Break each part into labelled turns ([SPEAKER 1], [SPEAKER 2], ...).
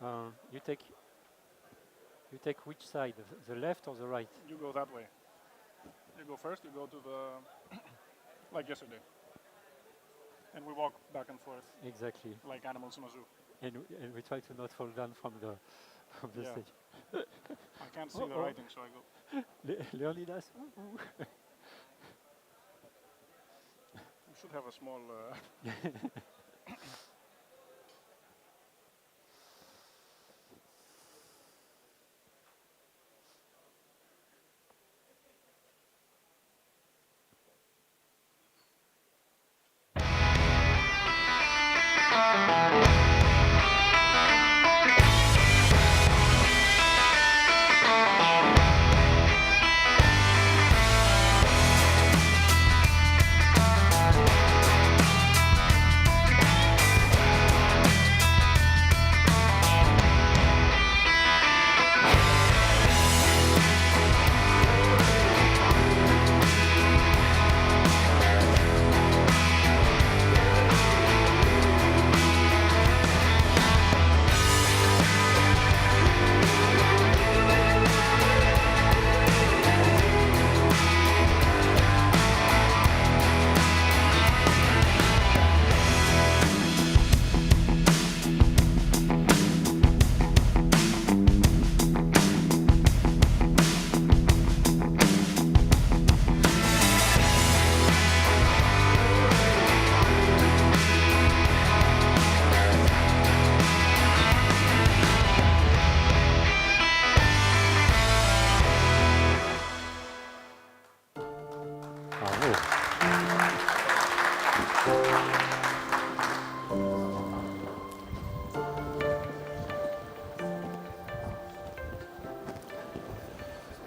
[SPEAKER 1] You take which side, the left or the right?
[SPEAKER 2] You go that way. You go first. You go to the like yesterday, and we walk back and forth
[SPEAKER 1] Exactly.
[SPEAKER 2] like animals in a zoo.
[SPEAKER 1] And we try to not fall down from the
[SPEAKER 2] Yeah.
[SPEAKER 1] stage.
[SPEAKER 2] I can't see the
[SPEAKER 1] Oh.
[SPEAKER 2] writing, so I go.
[SPEAKER 1] Leonidas.
[SPEAKER 2] We should have a small.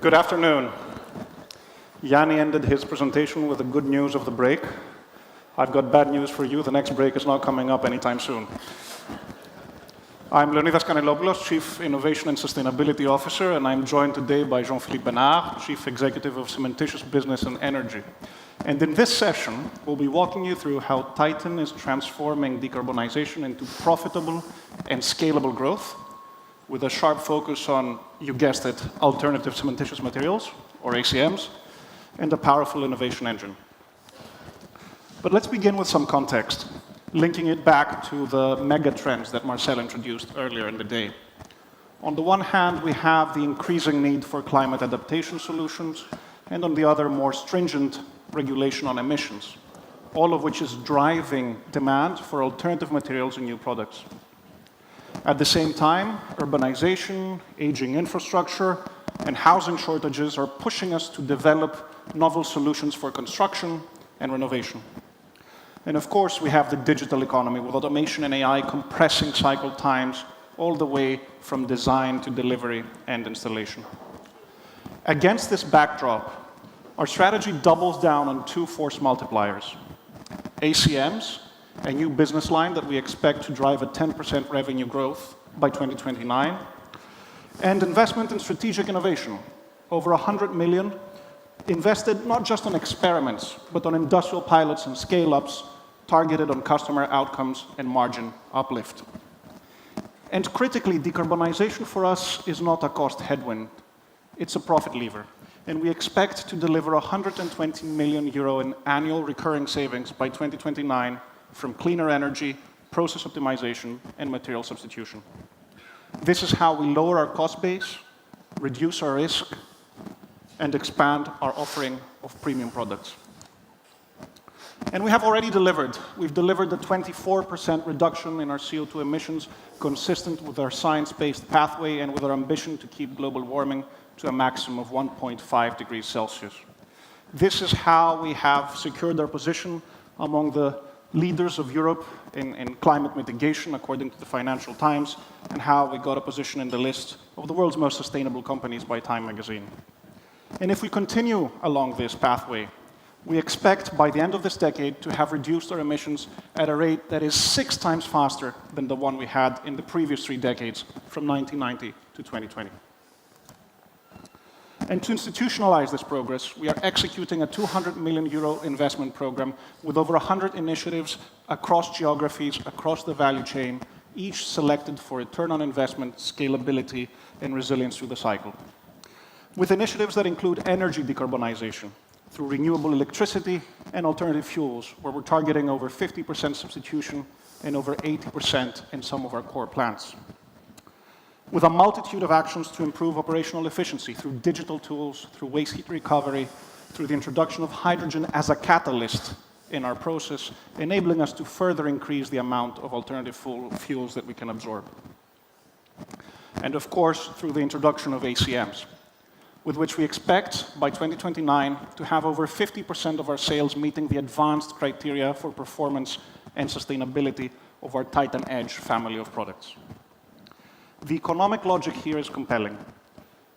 [SPEAKER 2] Good afternoon. Yanni ended his presentation with the good news of the break. I've got bad news for you. The next break is not coming up anytime soon. I'm Leonidas Kanellopoulos, Chief Innovation and Sustainability Officer, and I'm joined today by Jean-Philippe Benard, Chief Executive of Cementitious Business and Energy. And in this session, we'll be walking you through how Titan is transforming decarbonization into profitable and scalable growth, with a sharp focus on, you guessed it, alternative cementitious materials, or ACMs, and a powerful innovation engine. But let's begin with some context, linking it back to the mega trends that Marcel introduced earlier in the day. On the one hand, we have the increasing need for climate adaptation solutions, and on the other, more stringent regulation on emissions, all of which is driving demand for alternative materials and new products. At the same time, urbanization, aging infrastructure, and housing shortages are pushing us to develop novel solutions for construction and renovation. And of course, we have the digital economy, with automation and AI compressing cycle times all the way from design to delivery and installation. Against this backdrop, our strategy doubles down on two force multipliers: ACMs, a new business line that we expect to drive a 10% revenue growth by 2029, and investment in strategic innovation, over 100 million, invested not just on experiments, but on industrial pilots and scale-ups targeted on customer outcomes and margin uplift. And critically, decarbonization for us is not a cost headwind, it's a profit lever. And we expect to deliver 120 million euro in annual recurring savings by 2029 from cleaner energy, process optimization, and material substitution. This is how we lower our cost base, reduce our risk, and expand our offering of premium products. And we have already delivered. We've delivered a 24% reduction in our CO2 emissions, consistent with our science-based pathway and with our ambition to keep global warming to a maximum of 1.5 degrees Celsius. This is how we have secured our position among the leaders of Europe in climate mitigation, according to the Financial Times, and how we got a position in the list of the world's most sustainable companies by Time magazine. And if we continue along this pathway, we expect by the end of this decade to have reduced our emissions at a rate that is 6 times faster than the one we had in the previous 3 decades, from 1990 to 2020. And to institutionalize this progress, we are executing a 200 million euro investment program with over 100 initiatives across geographies, across the value chain, each selected for return on investment, scalability, and resilience through the cycle. With initiatives that include energy decarbonization through renewable electricity and alternative fuels, where we're targeting over 50% substitution and over 80% in some of our core plants. With a multitude of actions to improve operational efficiency through digital tools, through waste heat recovery, through the introduction of hydrogen as a catalyst in our process, enabling us to further increase the amount of alternative fuels that we can absorb. And of course, through the introduction of ACMs, with which we expect by 2029 to have over 50% of our sales meeting the advanced criteria for performance and sustainability of our Titan Edge family of products. The economic logic here is compelling.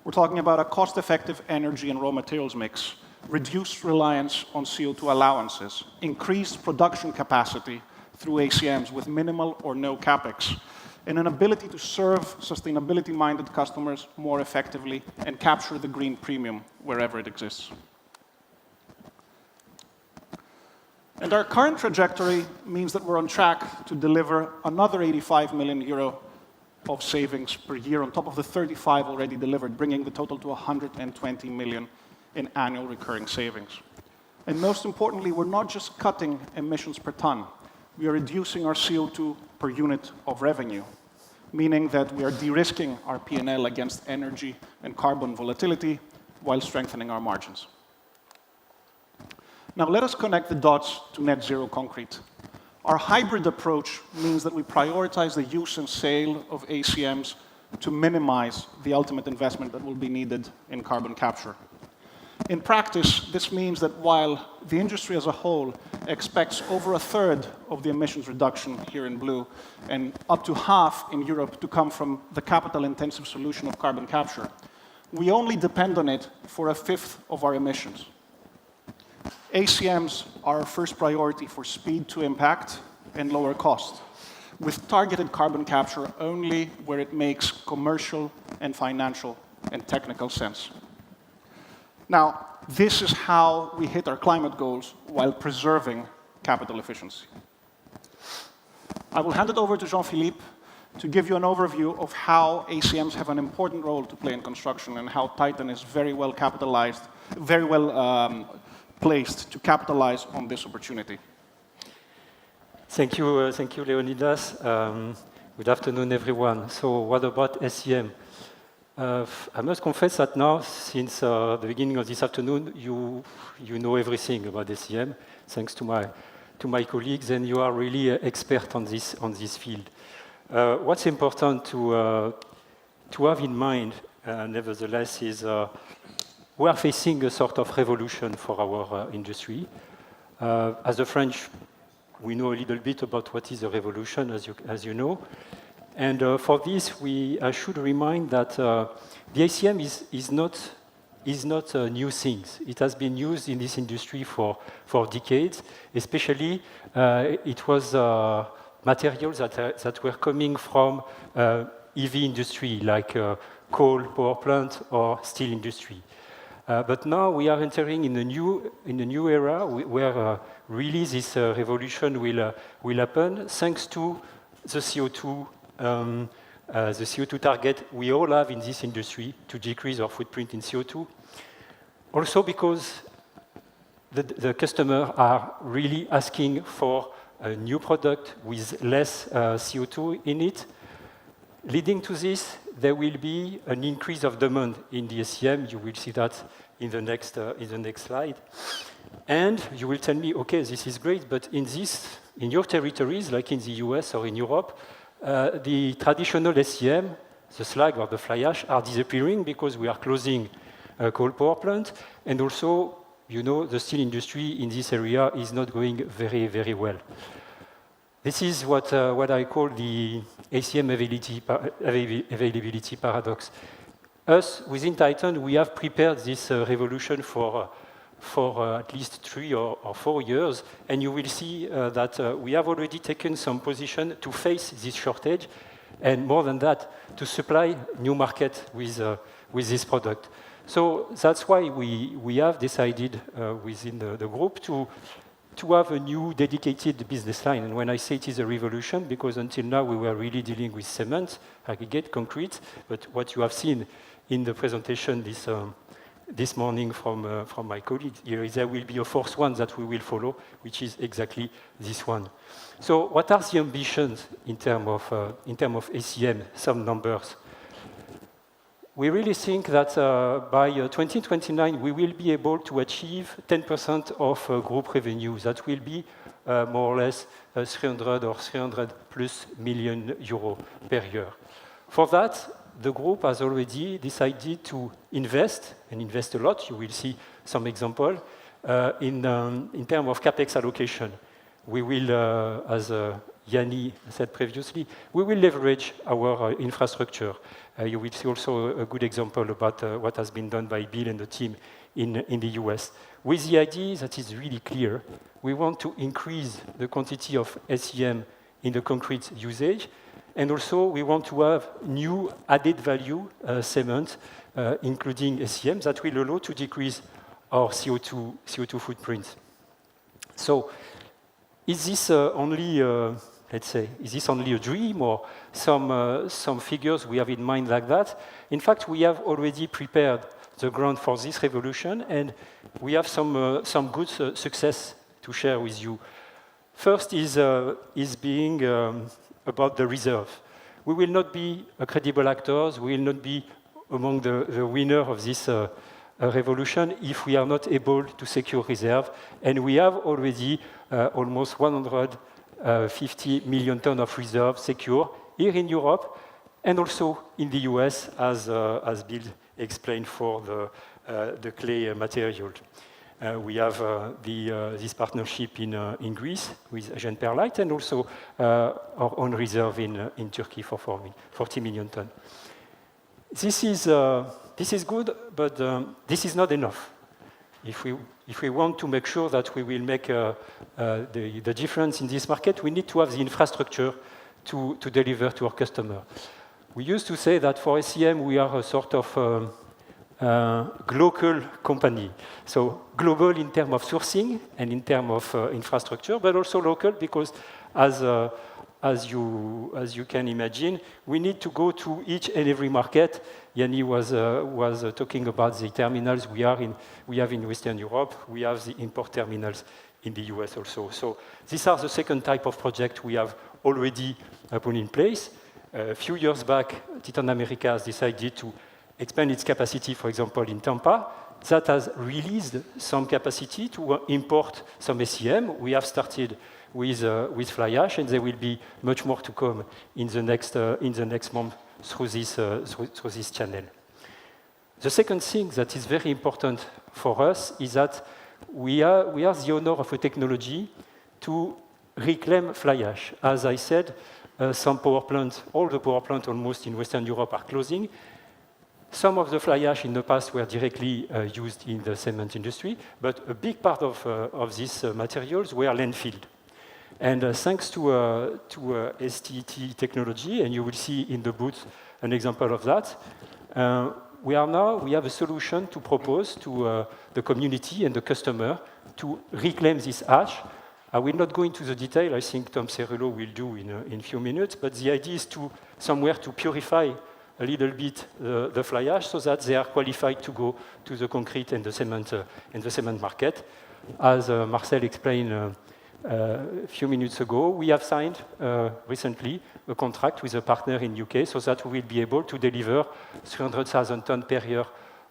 [SPEAKER 2] We're talking about a cost-effective energy and raw materials mix, reduced reliance on CO2 allowances, increased production capacity through ACMs with minimal or no capex, and an ability to serve sustainability-minded customers more effectively and capture the green premium wherever it exists. And our current trajectory means that we're on track to deliver another 85 million euro of savings per year on top of the 35 already delivered, bringing the total to 120 million in annual recurring savings. And most importantly, we're not just cutting emissions per ton, we are reducing our CO2 per unit of revenue, meaning that we are de-risking our P&L against energy and carbon volatility while strengthening our margins. Now let us connect the dots to net zero concrete. Our hybrid approach means that we prioritize the use and sale of ACMs to minimize the ultimate investment that will be needed in carbon capture. In practice, this means that while the industry as a whole expects over a third of the emissions reduction here in blue and up to half in Europe to come from the capital-intensive solution of carbon capture, we only depend on it for a fifth of our emissions. ACMs are our first priority for speed to impact and lower cost, with targeted carbon capture only where it makes commercial and financial and technical sense. Now, this is how we hit our climate goals while preserving capital efficiency. I will hand it over to Jean-Philippe to give you an overview of how ACMs have an important role to play in construction and how Titan is very well capitalized, very well placed to capitalize on this opportunity.
[SPEAKER 1] Thank you, Leonidas. Good afternoon, everyone. So what about SCM? I must confess that now, since the beginning of this afternoon, you know everything about SCM, thanks to my colleagues, and you are really an expert on this field. What's important to have in mind, nevertheless, is we are facing a sort of revolution for our industry. As the French, we know a little bit about what is a revolution, as you know. And for this, I should remind that the ACM is not new things. It has been used in this industry for decades. Especially, it was materials that were coming from EV industry, like coal power plant or steel industry. But now we are entering in a new era where really this revolution will happen, thanks to the CO2. The CO2 target we all have in this industry to decrease our footprint in CO2. Also because the customers are really asking for a new product with less CO2 in it. Leading to this, there will be an increase of demand in the SCM. You will see that in the next slide. And you will tell me, okay, this is great, but in your territories, like in the US or in Europe, the traditional SCM, the slag or the fly ash, are disappearing because we are closing a coal power plant. And also, you know, the steel industry in this area is not going very, very well. This is what I call the ACM availability paradox. Us, within Titan, we have prepared this revolution for at least 3 or 4 years, and you will see that we have already taken some position to face this shortage, and more than that, to supply new market with this product. So that's why we have decided within the group to to have a new dedicated business line. And when I say it is a revolution, because until now we were really dealing with cement, aggregate, concrete, but what you have seen in the presentation this morning from my colleague here is there will be a fourth one that we will follow, which is exactly this one. So what are the ambitions in terms of ACM, some numbers? We really think that by 2029, we will be able to achieve 10% of group revenue. That will be more or less 300 or 300 plus million euros per year. For that, the group has already decided to invest, and invest a lot. You will see some example in terms of CapEx allocation. We will, as Yanni said previously, we will leverage our infrastructure. You will see also a good example about what has been done by Bill and the team in the US. With the idea that is really clear, we want to increase the quantity of SEM in the concrete usage, and also we want to have new added value cement, including SEM, that will allow to decrease our CO2 footprint. So, is this only let's say, is this only a dream or some figures we have in mind like that? In fact, we have already prepared the ground for this revolution, and we have some good success to share with you. First is being about the reserve. We will not be credible actors, we will not be among the winner of this revolution if we are not able to secure reserve, and we have already almost 150 million tons of reserve secure here in Europe and also in the US, as Bill explained for the clay material. We have this partnership in Greece with Asian Perlite and also our own reserve in Turkey for 40 million tons. This is good, but this is not enough. If we want to make sure that we will make the difference in this market, we need to have the infrastructure to deliver to our customer. We used to say that for SEM, we are a sort of global company. So global in terms of sourcing and in terms of infrastructure, but also local because as you can imagine, we need to go to each and every market. Yanni was talking about the terminals we have in Western Europe. We have the import terminals in the US also. So these are the second type of project we have already put in place. A few years back, Titan America has decided to expand its capacity, for example, in Tampa. That has released some capacity to import some SEM. We have started with fly ash, and there will be much more to come in the next month through this channel. The second thing that is very important for us is that we are the owner of a technology to reclaim fly ash. As I said, some power plants, all the power plants almost in Western Europe are closing. Some of the fly ash in the past were directly used in the cement industry, but a big part of these materials were landfilled. And thanks to STT technology, and you will see in the booth an example of that, we have a solution to propose to the community and the customer to reclaim this ash. I will not go into the detail. I think Tom Cerullo will do in a few minutes, but the idea is to somewhere to purify a little bit the fly ash so that they are qualified to go to the concrete and the cement market. As Marcel explained a few minutes ago, we have signed recently a contract with a partner in UK so that we will be able to deliver 300,000 tons per year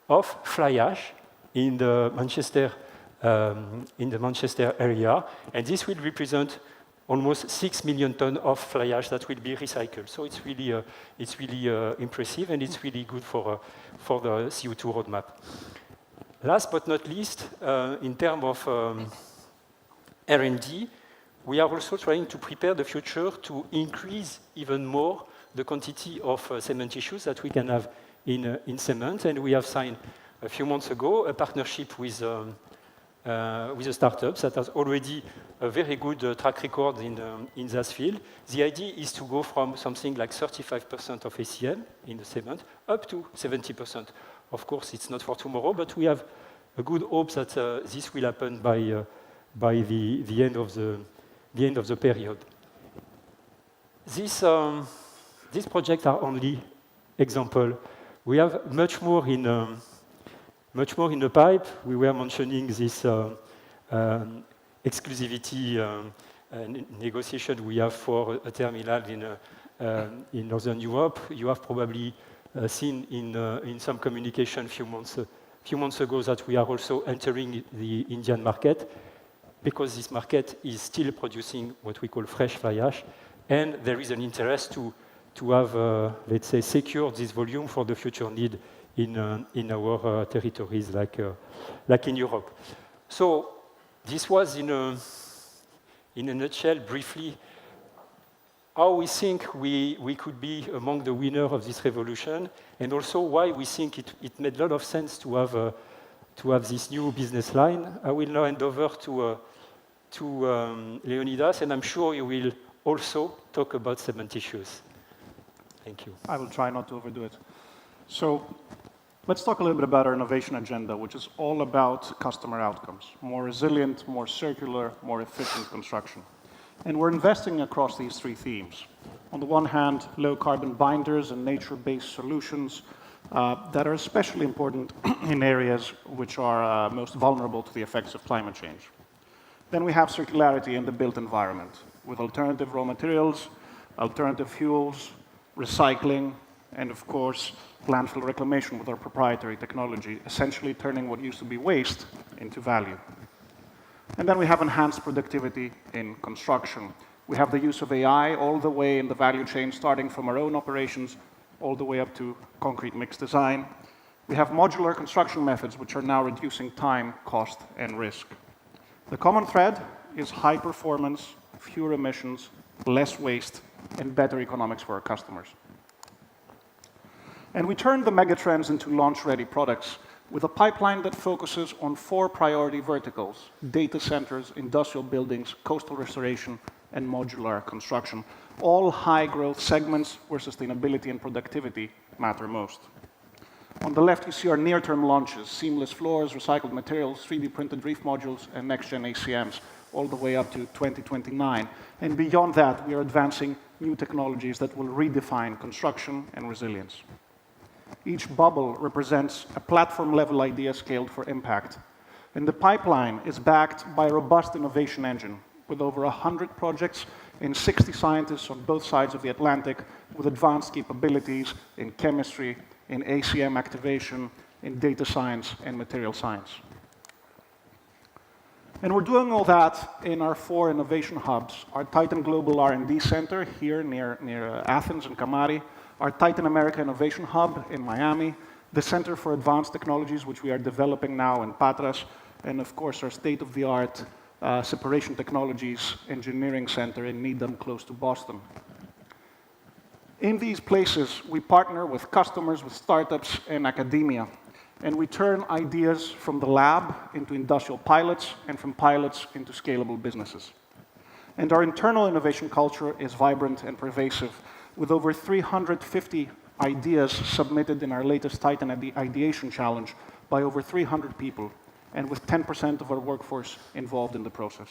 [SPEAKER 1] of fly ash in the Manchester area, and this will represent almost 6 million tons of fly ash that will be recycled. So it's really impressive, and it's really good for the CO2 roadmap. Last but not least, in terms of R&D, we are also trying to prepare the future to increase even more the quantity of cement tissues that we can have in cement, and we have signed a few months ago a partnership with a startup that has already a very good track record in that field. The idea is to go from something like 35% of ACM in the cement up to 70%. Of course, it's not for tomorrow, but we have a good hope that this will happen by by the end of the period. These projects are only example. We have much more in the pipe. We were mentioning this exclusivity negotiation we have for a terminal in Northern Europe. You have probably seen in some communication a few months ago that we are also entering the Indian market, because this market is still producing what we call fresh fly ash, and there is an interest to have, let's say, secured this volume for the future need in our territories, like in Europe. So this was in a nutshell, briefly, how we think we could be among the winners of this revolution, and also why we think it made a lot of sense to have this new business line. I will now hand over to Leonidas, and I'm sure you will also talk about cementitious. Thank you.
[SPEAKER 2] I will try not to overdo it. So let's talk a little bit about our innovation agenda, which is all about customer outcomes. More resilient, more circular, more efficient construction. And we're investing across these three themes. On the one hand, low-carbon binders and nature-based solutions that are especially important in areas which are most vulnerable to the effects of climate change. Then we have circularity in the built environment, with alternative raw materials, alternative fuels, recycling, and of course, landfill reclamation with our proprietary technology, essentially turning what used to be waste into value. And then we have enhanced productivity in construction. We have the use of AI all the way in the value chain, starting from our own operations, all the way up to concrete mix design. We have modular construction methods, which are now reducing time, cost, and risk. The common thread is high performance, fewer emissions, less waste, and better economics for our customers. And we turn the megatrends into launch-ready products with a pipeline that focuses on 4 priority verticals: data centers, industrial buildings, coastal restoration, and modular construction. All high-growth segments where sustainability and productivity matter most. On the left, you see our near-term launches: seamless floors, recycled materials, 3D-printed reef modules, and next-gen ACMs, all the way up to 2029. And beyond that, we are advancing new technologies that will redefine construction and resilience. Each bubble represents a platform-level idea scaled for impact. And the pipeline is backed by a robust innovation engine with over 100 projects and 60 scientists on both sides of the Atlantic with advanced capabilities in chemistry, in ACM activation, in data science, and material science. And we're doing all that in our 4 innovation hubs: our Titan Global R&D Center here near Athens and Kamari, our Titan America Innovation Hub in Miami, the Center for Advanced Technologies, which we are developing now in Patras, and of course our state-of-the-art Separation Technologies Engineering Center in Needham, close to Boston. In these places, we partner with customers, with startups, and academia, and we turn ideas from the lab into industrial pilots, and from pilots into scalable businesses. And our internal innovation culture is vibrant and pervasive, with over 350 ideas submitted in our latest Titan Ideation Challenge by over 300 people, and with 10% of our workforce involved in the process.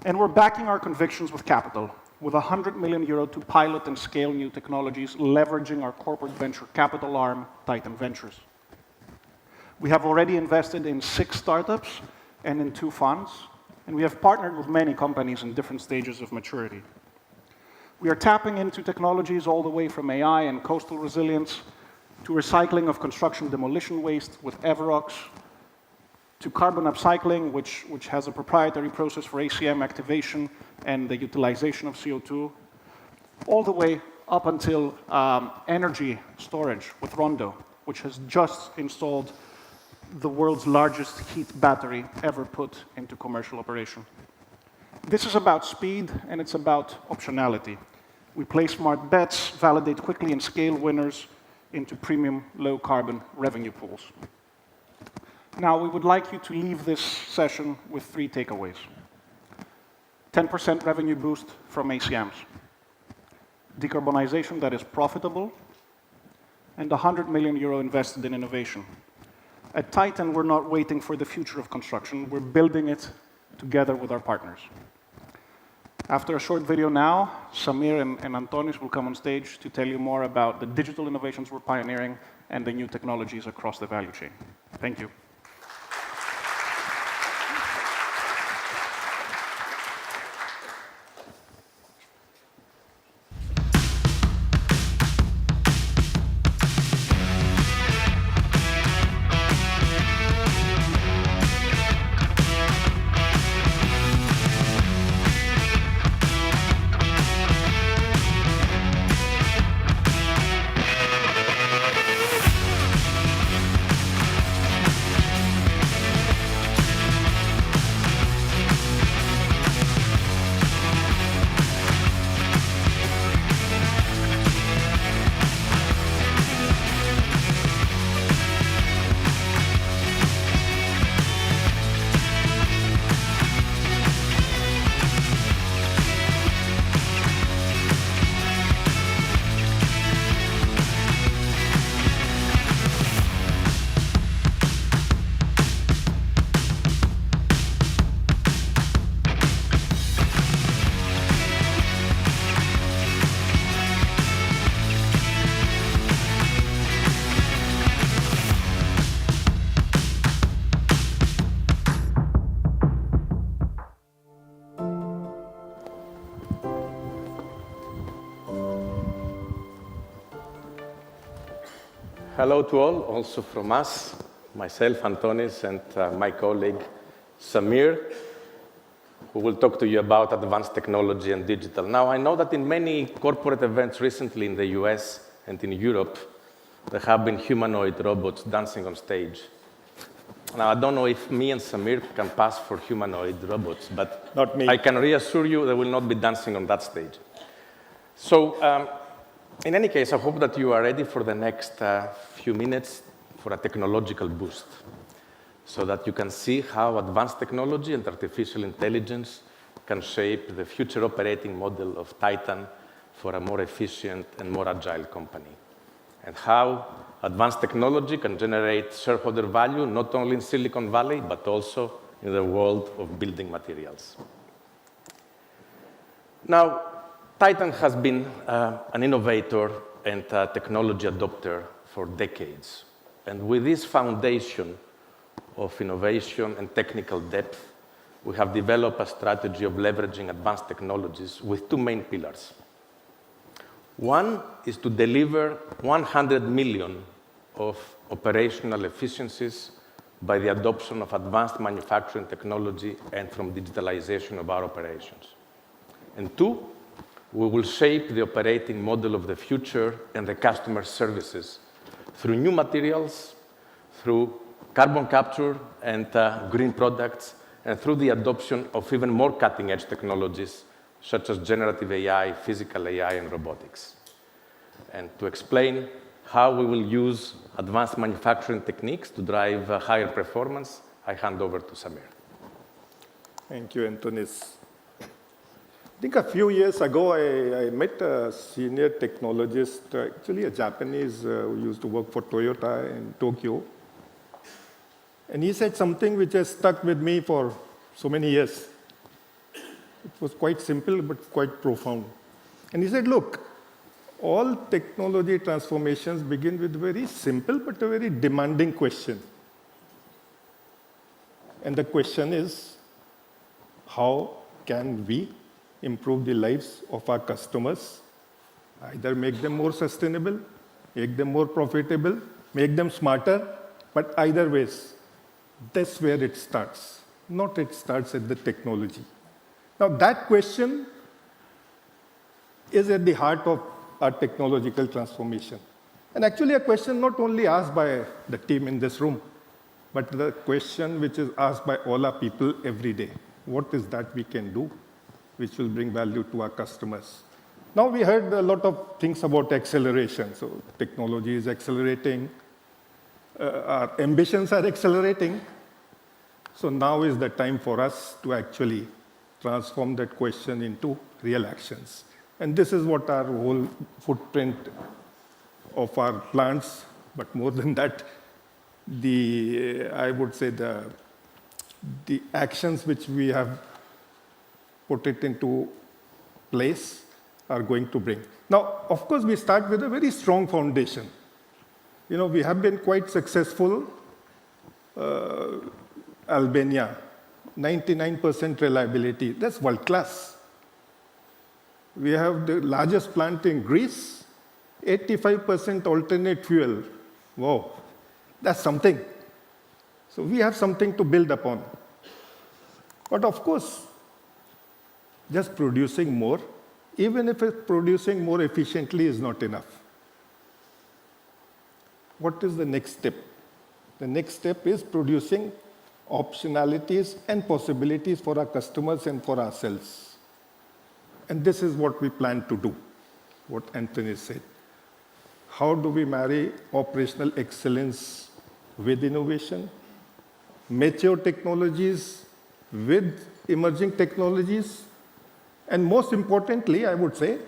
[SPEAKER 2] And we're backing our convictions with capital, with €100 million to pilot and scale new technologies, leveraging our corporate venture capital arm, Titan Ventures. We have already invested in 6 startups and in 2 funds, and we have partnered with many companies in different stages of maturity. We are tapping into technologies all the way from AI and coastal resilience to recycling of construction demolition waste with Everox, to carbon upcycling, which has a proprietary process for ACM activation and the utilization of CO2, all the way up until energy storage with Rondo, which has just installed the world's largest heat battery ever put into commercial operation. This is about speed, and it's about optionality. We place smart bets, validate quickly, and scale winners into premium low-carbon revenue pools. Now, we would like you to leave this session with 3 takeaways. 10% revenue boost from ACMs, decarbonization that is profitable, and €100 million invested in innovation. At Titan, we're not waiting for the future of construction. We're building it together with our partners. After a short video now, Samir and Antonis will come on stage to tell you more about the digital innovations we're pioneering and the new technologies across the value chain. Thank you.
[SPEAKER 3] Hello to all, also from us, myself, Antonis, and my colleague, Samir, who will talk to you about advanced technology and digital. Now, I know that in many corporate events recently in the US and in Europe, there have been humanoid robots dancing on stage. Now, I don't know if me and Samir can pass for humanoid robots, but
[SPEAKER 4] Not me.
[SPEAKER 3] I can reassure you they will not be dancing on that stage. So, in any case, I hope that you are ready for the next few minutes for a technological boost, so that you can see how advanced technology and artificial intelligence can shape the future operating model of Titan for a more efficient and more agile company, and how advanced technology can generate shareholder value not only in Silicon Valley, but also in the world of building materials. Now, Titan has been an innovator and a technology adopter for decades. And with this foundation of innovation and technical depth, we have developed a strategy of leveraging advanced technologies with two main pillars. One is to deliver 100 million of operational efficiencies by the adoption of advanced manufacturing technology and from digitalization of our operations. And two, we will shape the operating model of the future and the customer services through new materials, through carbon capture and green products, and through the adoption of even more cutting-edge technologies, such as generative AI, physical AI, and robotics. And to explain how we will use advanced manufacturing techniques to drive higher performance, I hand over to Samir.
[SPEAKER 4] Thank you, Antonis. I think a few years ago, I met a senior technologist, actually a Japanese who used to work for Toyota in Tokyo. And he said something which has stuck with me for so many years. It was quite simple, but quite profound. And he said, look, all technology transformations begin with a very simple, but a very demanding question. And the question is, how can we improve the lives of our customers, either make them more sustainable, make them more profitable, make them smarter, but either ways, that's where it starts, not it starts at the technology. Now that question is at the heart of our technological transformation. And actually a question not only asked by the team in this room, but the question which is asked by all our people every day. What is that we can do which will bring value to our customers? Now we heard a lot of things about acceleration. So technology is accelerating, our ambitions are accelerating. So now is the time for us to actually transform that question into real actions. And this is what our whole footprint of our plants, but more than that, I would say, the actions which we have put it into place are going to bring. Now, of course, we start with a very strong foundation. We have been quite successful. Albania, 99% reliability. That's world class. We have the largest plant in Greece, 85% alternate fuel. Wow, that's something. So we have something to build upon. But of course, just producing more, even if it's producing more efficiently, is not enough. What is the next step? The next step is producing optionalities and possibilities for our customers and for ourselves. And this is what we plan to do, what Anthony said. How do we marry operational excellence with innovation, mature technologies with emerging technologies, and most importantly, I would say,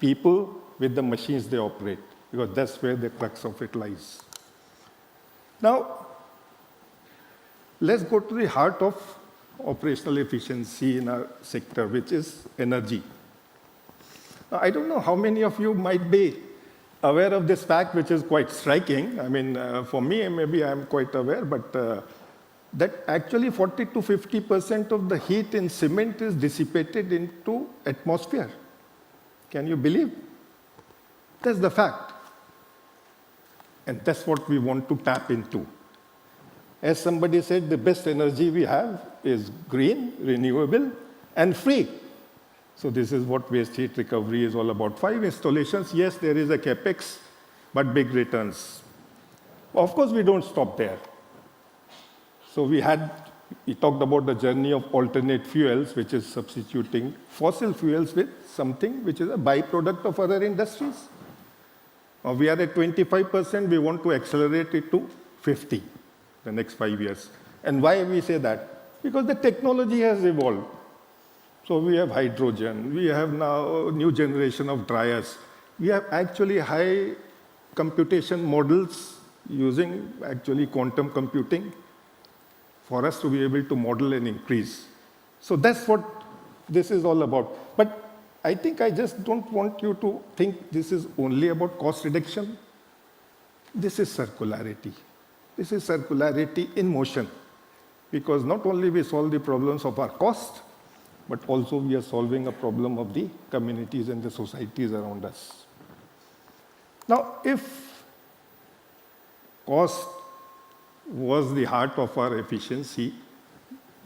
[SPEAKER 4] people with the machines they operate, because that's where the crux of it lies. Now, let's go to the heart of operational efficiency in our sector, which is energy. Now, I don't know how many of you might be aware of this fact, which is quite striking. I mean, for me, maybe I'm quite aware, but that actually 40 to 50% of the heat in cement is dissipated into atmosphere. Can you believe? That's the fact. And that's what we want to tap into. As somebody said, the best energy we have is green, renewable, and free. So this is what waste heat recovery is all about. 5 installations, yes, there is a capex, but big returns. Of course, we don't stop there. So we talked about the journey of alternate fuels, which is substituting fossil fuels with something which is a byproduct of other industries. We are at 25%, we want to accelerate it to 50 the next 5 years. And why we say that? Because the technology has evolved. So we have hydrogen, we have now a new generation of dryers. We have actually high computation models using actually quantum computing for us to be able to model and increase. So that's what this is all about. But I think I just don't want you to think this is only about cost reduction. This is circularity. This is circularity in motion. Because not only we solve the problems of our cost, but also we are solving a problem of the communities and the societies around us. Now, if cost was the heart of our efficiency,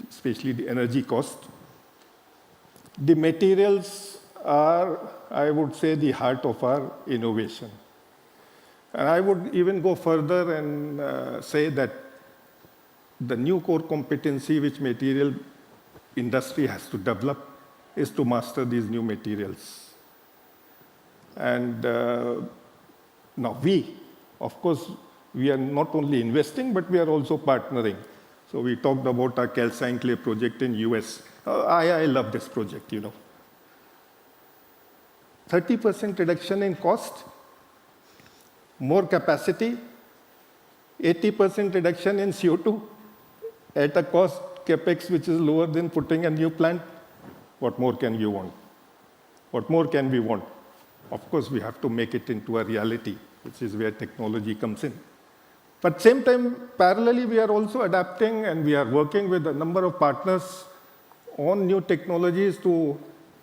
[SPEAKER 4] especially the energy cost, the materials are, I would say, the heart of our innovation. And I would even go further and say that the new core competency which material industry has to develop is to master these new materials. And now we, of course, we are not only investing, but we are also partnering. So we talked about our calcined clay project in US. I love this project, 30% reduction in cost, more capacity, 80% reduction in CO2 at a cost capex which is lower than putting a new plant. What more can you want? What more can we want? Of course, we have to make it into a reality, which is where technology comes in. But same time, parallelly, we are also adapting and we are working with a number of partners on new technologies to,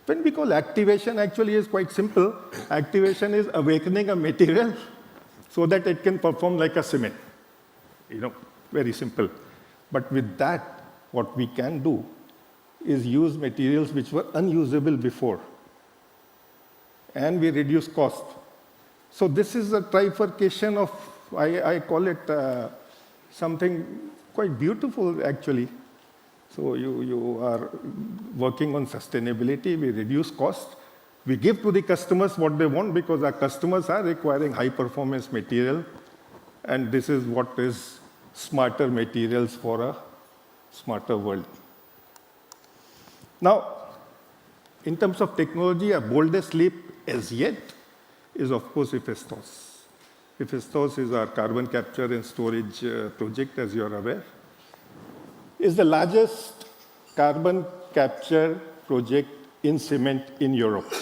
[SPEAKER 4] when we call activation, actually is quite simple. Activation is awakening a material so that it can perform like a cement. Very simple. But with that, what we can do is use materials which were unusable before. And we reduce cost. So this is a trifurcation of, I call it something quite beautiful, actually. So you are working on sustainability, we reduce cost, we give to the customers what they want because our customers are requiring high-performance material, and this is what is smarter materials for a smarter world. Now, in terms of technology, our boldest leap as yet is, of course, Hephaestus. Hephaestus is our carbon capture and storage project, as you're aware. It's the largest carbon capture project in cement in Europe.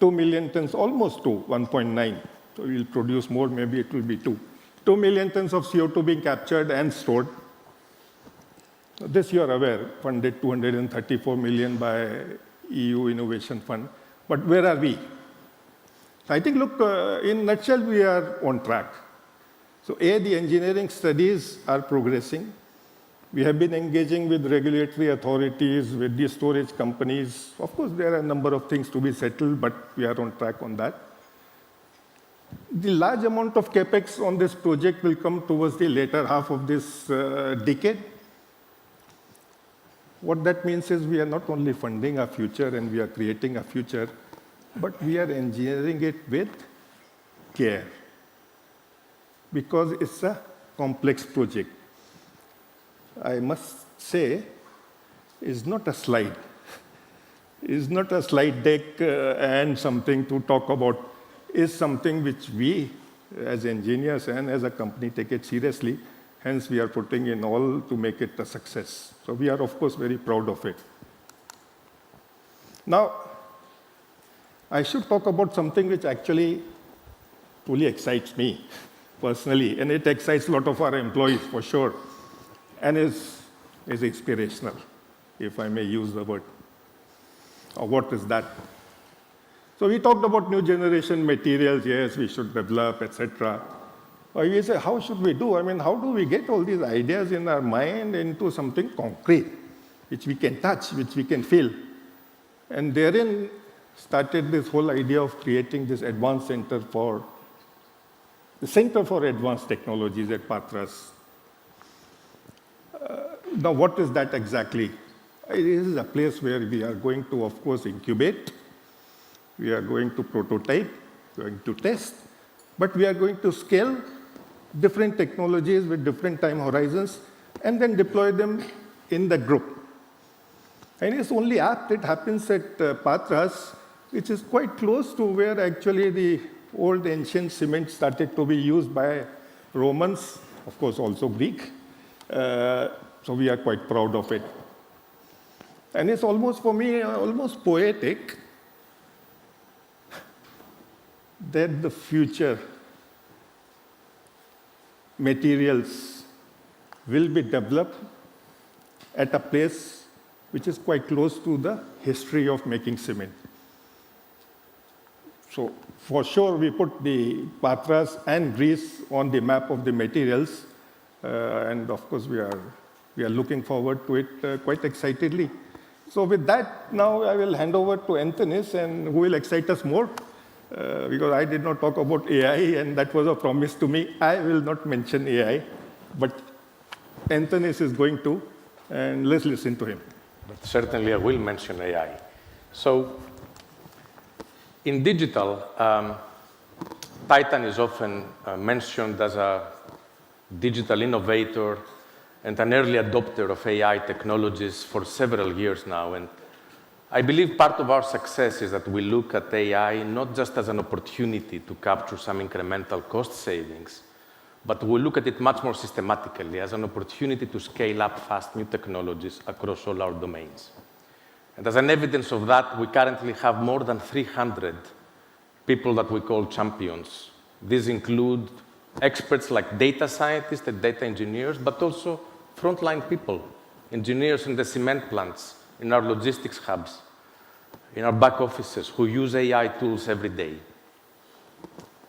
[SPEAKER 4] 2 million tons, almost 2, 1.9. So we'll produce more, maybe it will be 2. 2 million tons of CO2 being captured and stored. This you are aware, funded 234 million by EU Innovation Fund. But where are we? I think, look, in a nutshell, we are on track. So A, the engineering studies are progressing. We have been engaging with regulatory authorities, with the storage companies. Of course, there are a number of things to be settled, but we are on track on that. The large amount of capex on this project will come towards the later half of this decade. What that means is we are not only funding our future and we are creating a future, but we are engineering it with care, because it's a complex project. I must say, it's not a slide. It's not a slide deck and something to talk about. It's something which we, as engineers and as a company, take it seriously. Hence, we are putting in all to make it a success. So we are, of course, very proud of it. Now, I should talk about something which actually truly excites me personally, and it excites a lot of our employees for sure, and is inspirational, if I may use the word. Or what is that? So we talked about new generation materials, yes, we should develop, etc. We say, how should we do? I mean, how do we get all these ideas in our mind into something concrete, which we can touch, which we can feel? And therein started this whole idea of creating this advanced center for, the Center for Advanced Technologies at Patras. Now, what is that exactly? It is a place where we are going to, of course, incubate. We are going to prototype, going to test, but we are going to scale different technologies with different time horizons and then deploy them in the group. And it's only apt it happens at Patras, which is quite close to where actually the old ancient cement started to be used by Romans, of course also Greek. So we are quite proud of it. And it's almost, for me, almost poetic that the future materials will be developed at a place which is quite close to the history of making cement. So for sure, we put the Patras and Greece on the map of the materials, and of course, we are looking forward to it quite excitedly. So with that, now I will hand over to Antonis, and who will excite us more, because I did not talk about AI, and that was a promise to me. I will not mention AI, but Antonis is going to, and let's listen to him.
[SPEAKER 3] But certainly I will mention AI. So in digital, Titan is often mentioned as a digital innovator and an early adopter of AI technologies for several years now. And I believe part of our success is that we look at AI not just as an opportunity to capture some incremental cost savings, but we look at it much more systematically as an opportunity to scale up fast new technologies across all our domains. And as an evidence of that, we currently have more than 300 people that we call champions. These include experts like data scientists and data engineers, but also frontline people, engineers in the cement plants, in our logistics hubs, in our back offices, who use AI tools every day.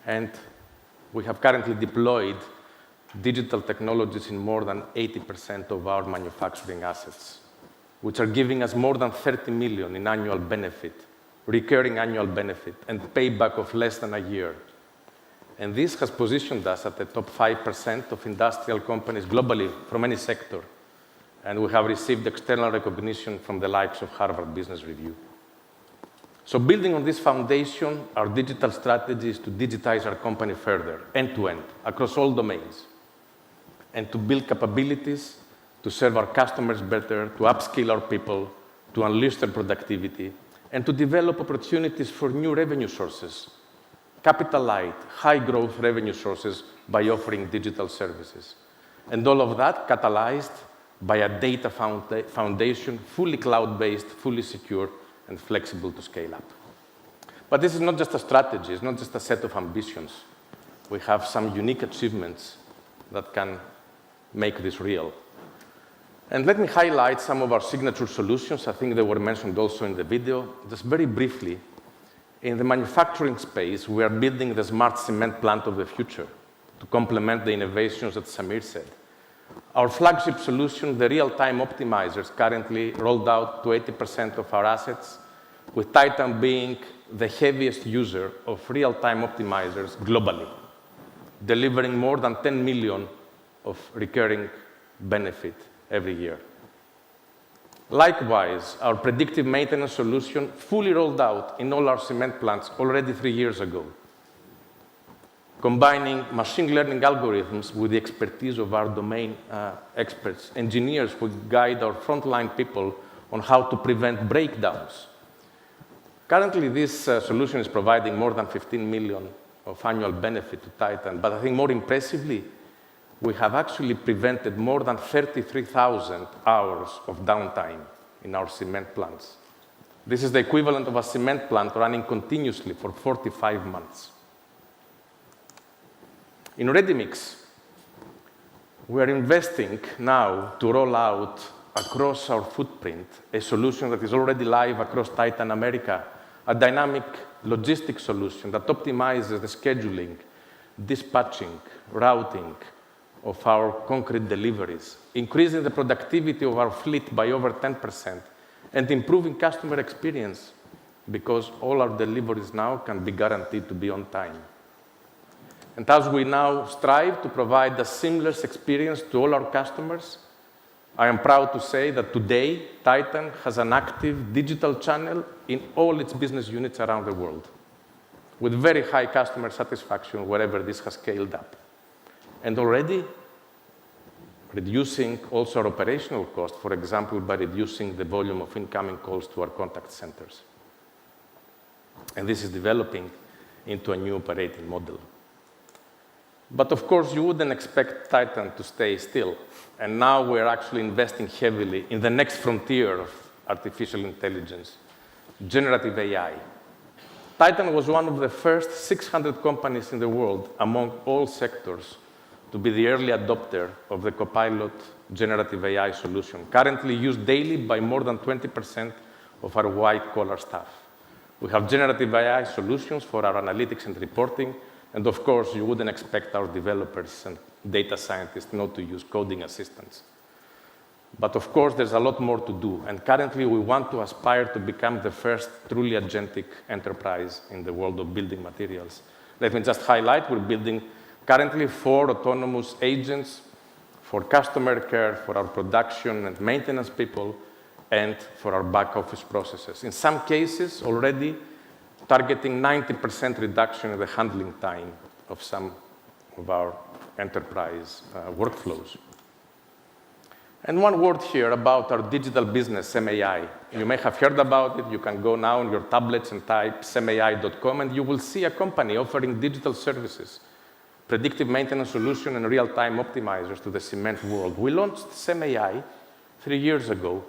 [SPEAKER 3] And we have currently deployed digital technologies in more than 80% of our manufacturing assets, which are giving us more than 30 million in annual benefit, recurring annual benefit, and payback of less than a year. And this has positioned us at the top 5% of industrial companies globally from any sector. And we have received external recognition from the likes of Harvard Business Review. So building on this foundation, our digital strategy is to digitize our company further, end-to-end, across all domains, and to build capabilities to serve our customers better, to upskill our people, to unleash their productivity, and to develop opportunities for new revenue sources, capital-light, high-growth revenue sources by offering digital services. And all of that catalyzed by a data foundation, fully cloud-based, fully secure, and flexible to scale up. But this is not just a strategy, it's not just a set of ambitions. We have some unique achievements that can make this real. And let me highlight some of our signature solutions. I think they were mentioned also in the video. Just very briefly, in the manufacturing space, we are building the smart cement plant of the future to complement the innovations that Samir said. Our flagship solution, the real-time optimizers, currently rolled out to 80% of our assets, with Titan being the heaviest user of real-time optimizers globally, delivering more than 10 million of recurring benefit every year. Likewise, our predictive maintenance solution fully rolled out in all our cement plants already 3 years ago, combining machine learning algorithms with the expertise of our domain experts, engineers who guide our frontline people on how to prevent breakdowns. Currently, this solution is providing more than 15 million of annual benefit to Titan, but I think more impressively, we have actually prevented more than 33,000 hours of downtime in our cement plants. This is the equivalent of a cement plant running continuously for 45 months. In ready-mix, we are investing now to roll out across our footprint a solution that is already live across Titan America, a dynamic logistics solution that optimizes the scheduling, dispatching, routing of our concrete deliveries, increasing the productivity of our fleet by over 10%, and improving customer experience because all our deliveries now can be guaranteed to be on time. And as we now strive to provide a seamless experience to all our customers, I am proud to say that today, Titan has an active digital channel in all its business units around the world, with very high customer satisfaction wherever this has scaled up. And already reducing also our operational cost, for example, by reducing the volume of incoming calls to our contact centers. And this is developing into a new operating model. But of course, you wouldn't expect Titan to stay still. And now we're actually investing heavily in the next frontier of artificial intelligence, generative AI. Titan was one of the first 600 companies in the world among all sectors to be the early adopter of the Copilot generative AI solution, currently used daily by more than 20% of our white-collar staff. We have generative AI solutions for our analytics and reporting, and of course, you wouldn't expect our developers and data scientists not to use coding assistants. But of course, there's a lot more to do, and currently we want to aspire to become the first truly agentic enterprise in the world of building materials. Let me just highlight, we're building currently 4 autonomous agents for customer care, for our production and maintenance people, and for our back office processes. In some cases, already targeting 90% reduction in the handling time of some of our enterprise workflows. And one word here about our digital business, SEMAI. You may have heard about it. You can go now on your tablets and type semai.com, and you will see a company offering digital services, predictive maintenance solution, and real-time optimizers to the cement world. We launched SEMAI 3 years ago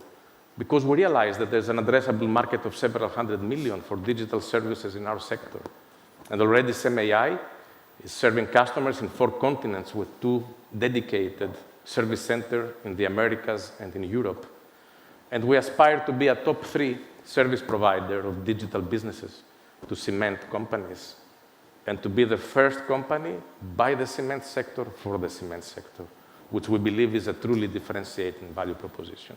[SPEAKER 3] because we realized that there's an addressable market of several hundred million for digital services in our sector. And already SEMAI is serving customers in 4 continents with 2 dedicated service centers in the Americas and in Europe. And we aspire to be a top 3 service provider of digital businesses to cement companies, and to be the first company by the cement sector for the cement sector, which we believe is a truly differentiating value proposition.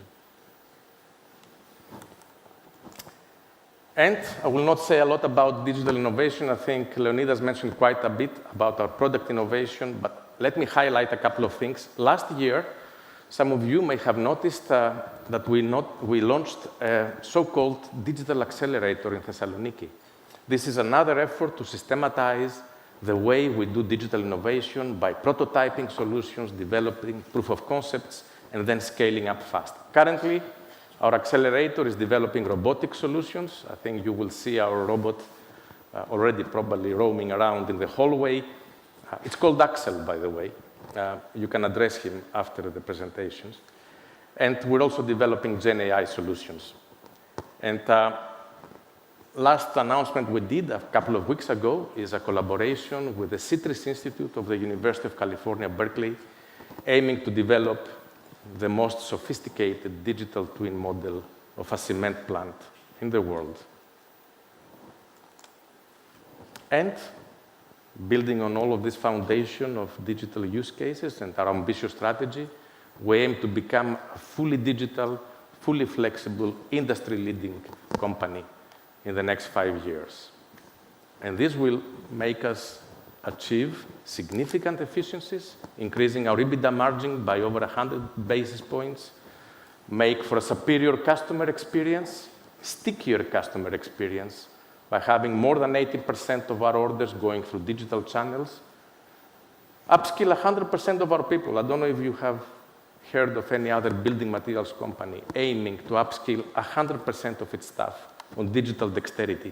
[SPEAKER 3] And I will not say a lot about digital innovation. I think Leonidas mentioned quite a bit about our product innovation, but let me highlight a couple of things. Last year, some of you may have noticed that we launched a so-called digital accelerator in Thessaloniki. This is another effort to systematize the way we do digital innovation by prototyping solutions, developing proof of concepts, and then scaling up fast. Currently, our accelerator is developing robotic solutions. I think you will see our robot already probably roaming around in the hallway. It's called Axel, by the way. You can address him after the presentations. And we're also developing Gen AI solutions. And last announcement we did a couple of weeks ago is a collaboration with the CITRIS Institute of the University of California, Berkeley, aiming to develop the most sophisticated digital twin model of a cement plant in the world. And building on all of this foundation of digital use cases and our ambitious strategy, we aim to become a fully digital, fully flexible, industry-leading company in the next 5 years. And this will make us achieve significant efficiencies, increasing our EBITDA margin by over 100 basis points, make for a superior customer experience, stickier customer experience, by having more than 80% of our orders going through digital channels, upskill 100% of our people. I don't know if you have heard of any other building materials company aiming to upskill 100% of its staff on digital dexterity,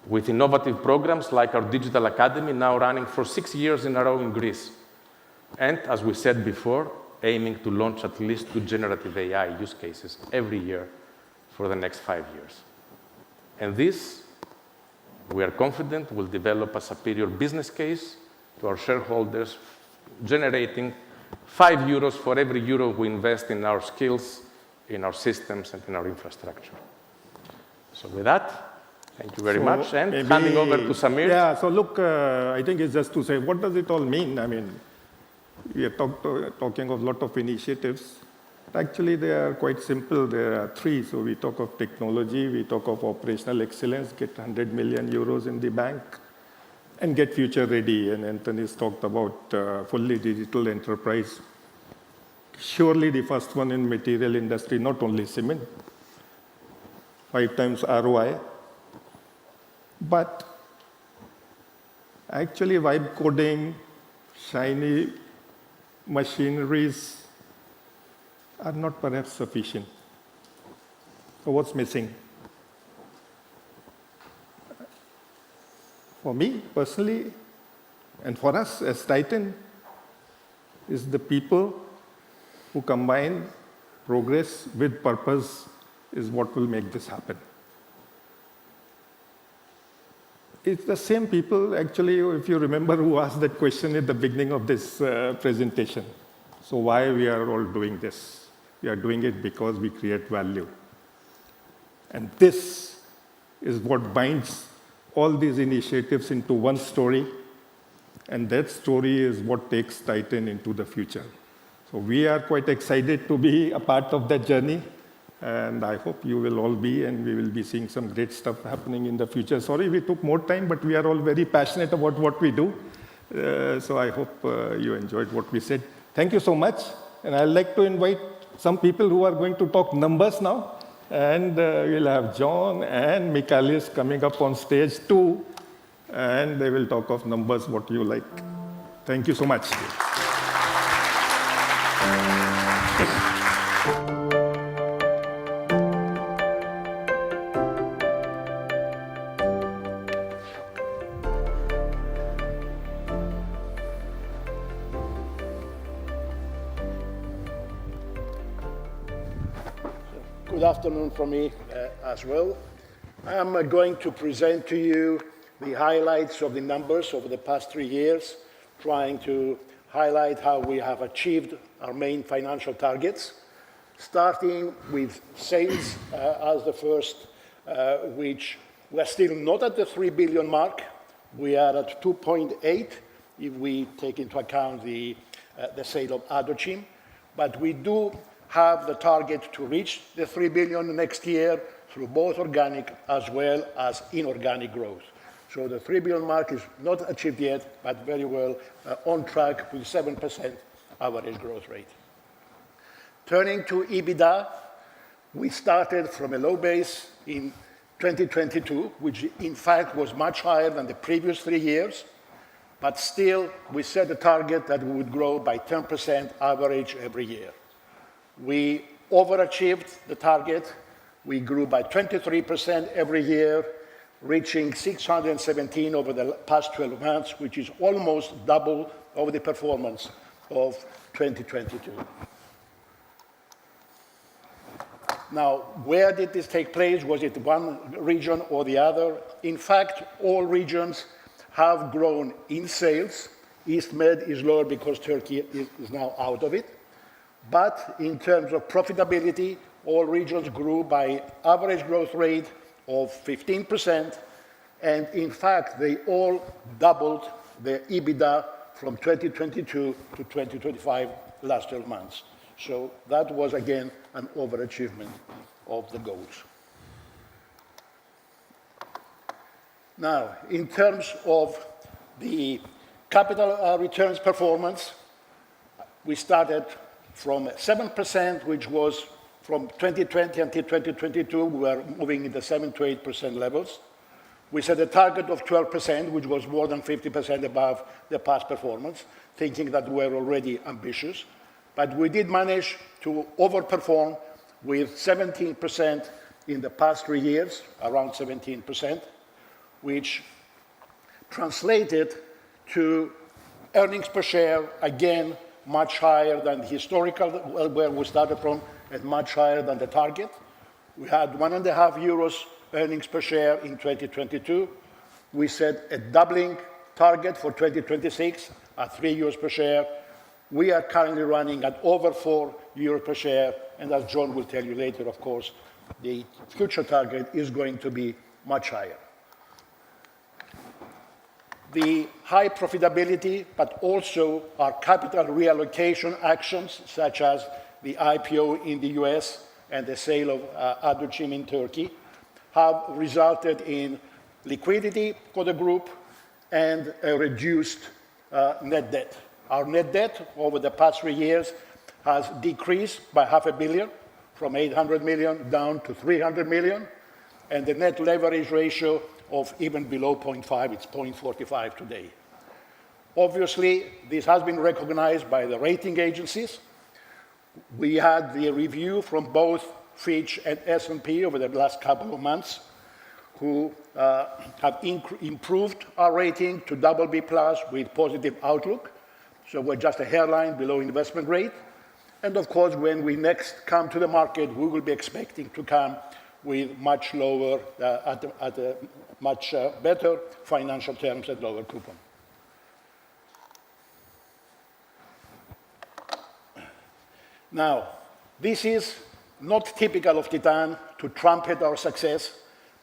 [SPEAKER 3] with innovative programs like our Digital Academy now running for 6 years in a row in Greece. And as we said before, aiming to launch at least 2 generative AI use cases every year for the next 5 years. And this, we are confident, will develop a superior business case to our shareholders, generating €5 for every euro we invest in our skills, in our systems, and in our infrastructure. So with that, thank you very much. And handing over to Samir.
[SPEAKER 4] Yeah, so look, I think it's just to say, what does it all mean? I mean, we are talking of a lot of initiatives. Actually, they are quite simple. There are 3. So we talk of technology, we talk of operational excellence, get 100 million euros in the bank, and get future ready. And Anthony's talked about fully digital enterprise. Surely the first one in material industry, not only cement, 5 times ROI. But actually, vibe coding, shiny machineries are not perhaps sufficient. So what's missing? For me, personally, and for us as Titan, is the people who combine progress with purpose is what will make this happen. It's the same people, actually, if you remember, who asked that question at the beginning of this presentation. So why we are all doing this? We are doing it because we create value. And this is what binds all these initiatives into one story. And that story is what takes Titan into the future. So we are quite excited to be a part of that journey. And I hope you will all be, and we will be seeing some great stuff happening in the future. Sorry we took more time, but we are all very passionate about what we do. So I hope you enjoyed what we said. Thank you so much. And I'd like to invite some people who are going to talk numbers now. And we'll have John and Michaelis coming up on stage too. And they will talk of numbers, what you like. Thank you so much.
[SPEAKER 5] Good afternoon from me as well. I'm going to present to you the highlights of the numbers over the past 3 years, trying to highlight how we have achieved our main financial targets, starting with sales as the first, which we're still not at the 3 billion mark. We are at 2.8 if we take into account the sale of Adochim, but we do have the target to reach the 3 billion next year through both organic as well as inorganic growth. So the 3 billion mark is not achieved yet, but very well on track with 7% average growth rate. Turning to EBITDA, we started from a low base in 2022, which in fact was much higher than the previous 3 years, but still we set a target that we would grow by 10% average every year. We overachieved the target. We grew by 23% every year. reaching 617 over the past 12 months, which is almost double of the performance of 2022. Now, where did this take place? Was it one region or the other? In fact, all regions have grown in sales. East Med is lower because Turkey is now out of it. But in terms of profitability, all regions grew by average growth rate of 15%. And in fact, they all doubled their EBITDA from 2022 to 2025, last 12 months. So that was, again, an overachievement of the goals. Now, in terms of the capital returns performance, we started from 7%, which was from 2020 until 2022, we were moving in the 7 to 8% levels. We set a target of 12%, which was more than 50% above the past performance, thinking that we were already ambitious. But we did manage to overperform with 17% in the past 3 years, around 17%, which translated to earnings per share, again, much higher than the historical, where we started from, and much higher than the target. We had 1.5 euros earnings per share in 2022. We set a doubling target for 2026 at 3 euros per share. We are currently running at over 4 euros per share, and as John will tell you later, of course, the future target is going to be much higher. The high profitability, but also our capital reallocation actions, such as the IPO in the US and the sale of Aduchim in Turkey, have resulted in liquidity for the group and a reduced net debt. Our net debt over the past 3 years has decreased by $500 million, from 800 million down to 300 million, and the net leverage ratio of even below 0.5, it's 0.45 today. Obviously, this has been recognized by the rating agencies. We had the review from both Fitch and S&P over the last couple of months, who have improved our rating to BB+ with positive outlook. So we're just a hairline below investment grade. And of course, when we next come to the market, we will be expecting to come with much lower, at a much better financial terms and lower coupon. Now, this is not typical of Titan to trumpet our success,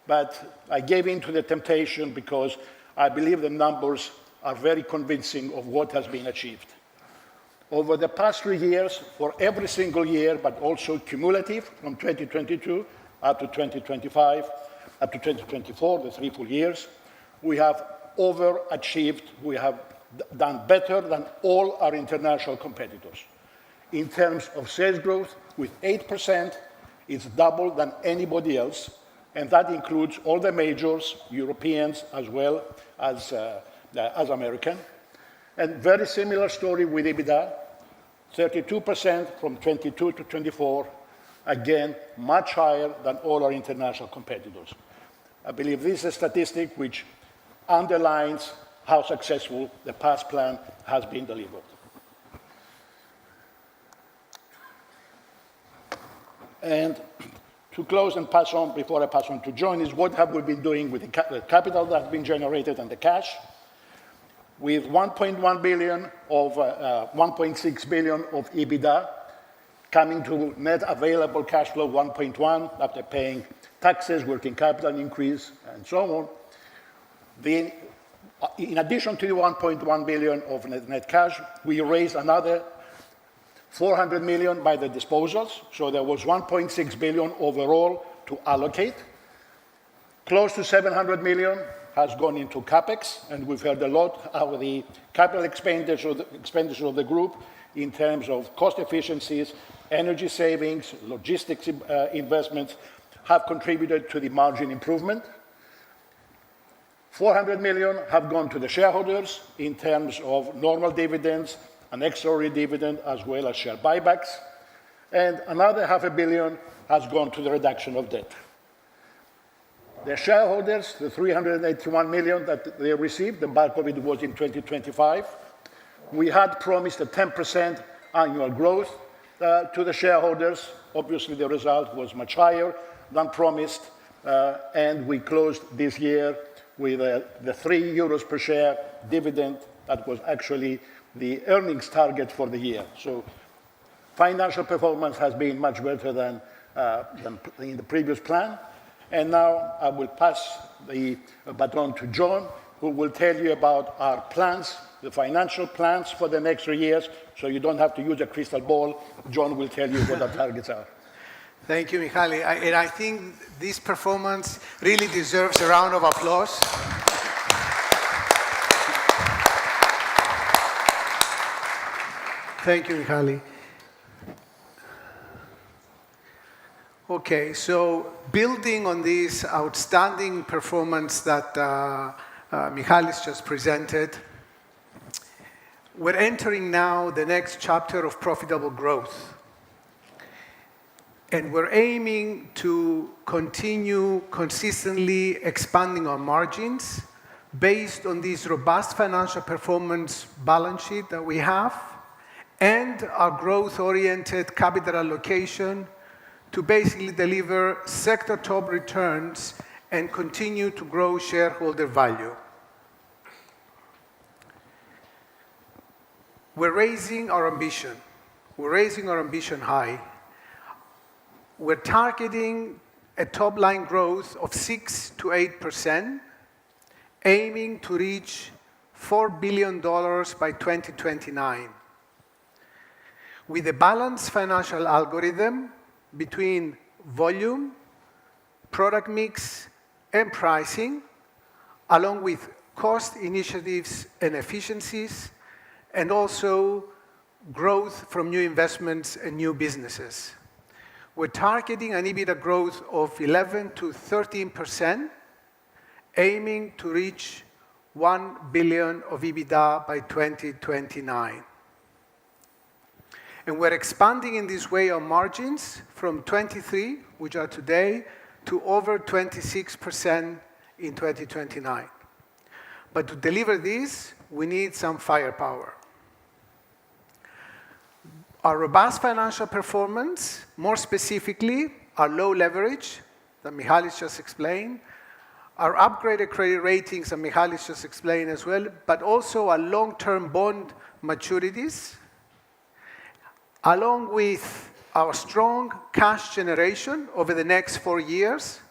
[SPEAKER 5] but I gave in to the temptation because I believe the numbers are very convincing of what has been achieved. Over the past 3 years, for every single year, but also cumulative from 2022 up to 2025, up to 2024, the 3 full years, we have overachieved. We have done better than all our international competitors. In terms of sales growth, with 8%, it's double than anybody else, and that includes all the majors, Europeans as well as American. And very similar story with EBITDA, 32% from 22 to 24, again, much higher than all our international competitors. I believe this is a statistic which underlines how successful the past plan has been delivered. And to close and pass on, before I pass on to John, is what have we been doing with the capital that has been generated and the cash? With 1.1 billion of 1.6 billion of EBITDA, coming to net available cash flow 1.1 after paying taxes, working capital increase, and so on. In addition to the 1.1 billion of net cash, we raised another 400 million by the disposals. So there was 1.6 billion overall to allocate. Close to 700 million has gone into CapEx, and we've heard a lot how the capital expenditure of the group in terms of cost efficiencies, energy savings, logistics investments have contributed to the margin improvement. 400 million have gone to the shareholders in terms of normal dividends, an extraordinary dividend, as well as share buybacks. And another 500 million has gone to the reduction of debt. The shareholders, the 381 million that they received, the bulk of it was in 2025. We had promised a 10% annual growth to the shareholders. Obviously, the result was much higher than promised, and we closed this year with the 3 euros per share dividend that was actually the earnings target for the year. So financial performance has been much better than in the previous plan. And now I will pass the baton to John, who will tell you about our plans, the financial plans for the next 3 years, so you don't have to use a crystal ball. John will tell you what our targets are.
[SPEAKER 6] Thank you, Michali. And I think this performance really deserves a round of applause. Thank you, Michali. Okay, so building on this outstanding performance that Michalis just presented, we're entering now the next chapter of profitable growth. And we're aiming to continue consistently expanding our margins based on this robust financial performance balance sheet that we have and our growth-oriented capital allocation to basically deliver sector top returns and continue to grow shareholder value. We're raising our ambition. We're raising our ambition high. We're targeting a top-line growth of 6 to 8%, aiming to reach $4 billion by 2029. With a balanced financial algorithm between volume, product mix, and pricing, along with cost initiatives and efficiencies, and also growth from new investments and new businesses. We're targeting an EBITDA growth of 11 to 13%, aiming to reach $1 billion of EBITDA by 2029. And we're expanding in this way our margins from 23, which are today, to over 26% in 2029. But to deliver this, we need some firepower. Our robust financial performance, more specifically, our low leverage, that Michalis just explained, our upgraded credit ratings that Michalis just explained as well, but also our long-term bond maturities, along with our strong cash generation over the next 4 years,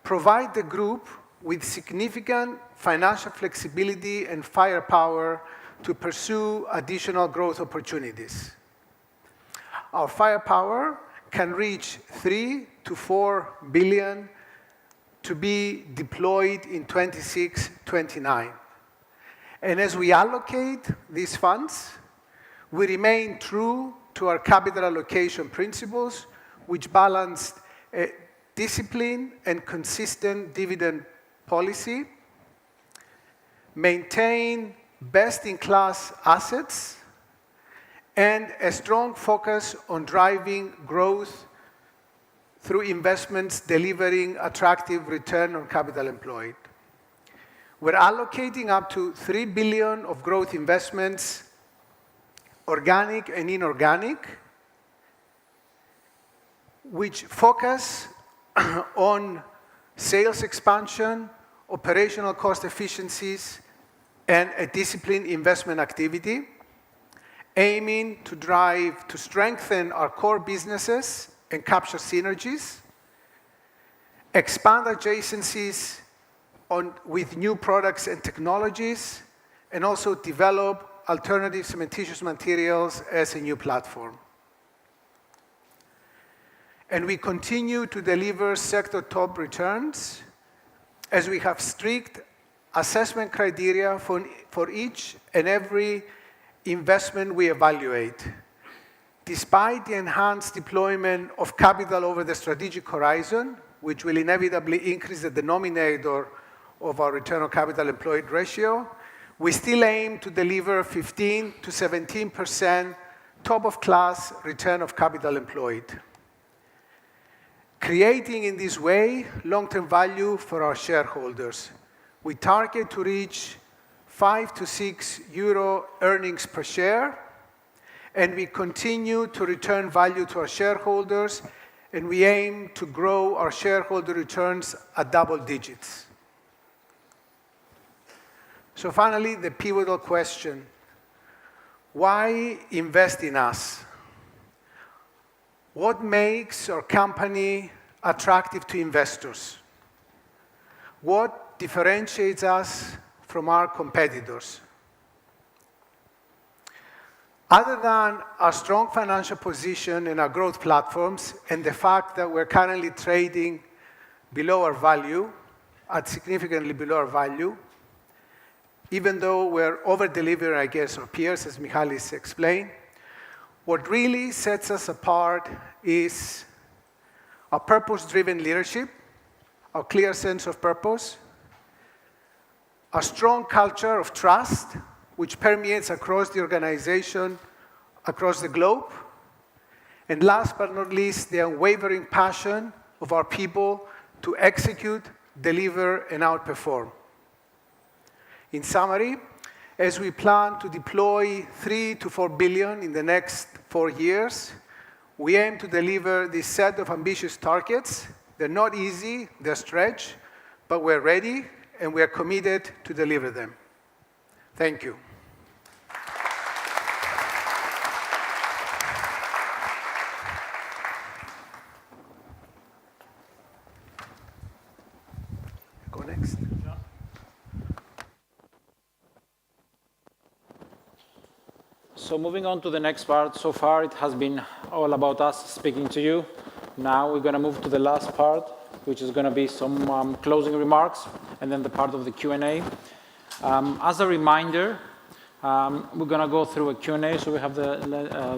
[SPEAKER 6] provide the group with significant financial flexibility and firepower to pursue additional growth opportunities. Our firepower can reach 3 to 4 billion to be deployed in 26-29. And as we allocate these funds, we remain true to our capital allocation principles, which balance a disciplined and consistent dividend policy, maintain best-in-class assets, and a strong focus on driving growth through investments delivering attractive return on capital employed. We're allocating up to 3 billion of growth investments, organic and inorganic, which focus on sales expansion, operational cost efficiencies, and a disciplined investment activity, aiming to strengthen our core businesses and capture synergies, expand adjacencies with new products and technologies, and also develop alternative cementitious materials as a new platform. And we continue to deliver sector top returns as we have strict assessment criteria for each and every investment we evaluate. Despite the enhanced deployment of capital over the strategic horizon, which will inevitably increase the denominator of our return on capital employed ratio, we still aim to deliver 15 to 17% top-of-class return of capital employed. creating in this way long-term value for our shareholders. We target to reach 5 to 6 euro earnings per share, and we continue to return value to our shareholders, and we aim to grow our shareholder returns at double digits. So finally, the pivotal question: why invest in us? What makes our company attractive to investors? What differentiates us from our competitors? Other than our strong financial position and our growth platforms, and the fact that we're currently trading below our value, at significantly below our value, even though we're over-delivering, I guess, our peers, as Michalis explained, what really sets us apart is our purpose-driven leadership, our clear sense of purpose, a strong culture of trust, which permeates across the organization, across the globe, and last but not least, the unwavering passion of our people to execute, deliver, and outperform. In summary, as we plan to deploy 3 to 4 billion in the next 4 years, we aim to deliver this set of ambitious targets. They're not easy, they're stretch, but we're ready and we're committed to deliver them. Thank you. Go next.
[SPEAKER 7] So moving on to the next part, so far it has been all about us speaking to you. Now we're going to move to the last part, which is going to be some closing remarks, and then the part of the Q&A. As a reminder, we're going to go through a Q&A, so we have the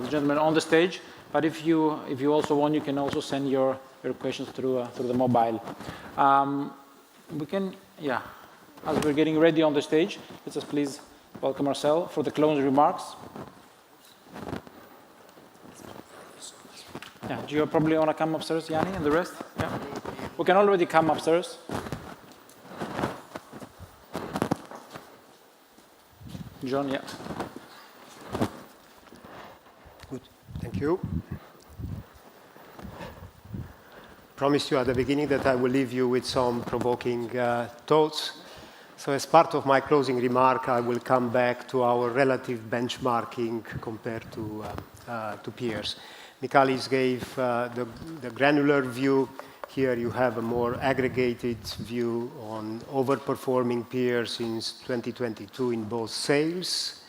[SPEAKER 7] gentleman on the stage. But if you also want, you can also send your questions through the mobile. We can, yeah, as we're getting ready on the stage, let's just please welcome Marcel for the closing remarks. Yeah, do you probably want to come upstairs, Yanni, and the rest? Yeah, we can already come upstairs. John, yeah.
[SPEAKER 8] Good, thank you. Promised you at the beginning that I will leave you with some provoking thoughts. So as part of my closing remark, I will come back to our relative benchmarking compared to peers. Michalis gave the granular view. Here you have a more aggregated view on overperforming peers since 2022 in both sales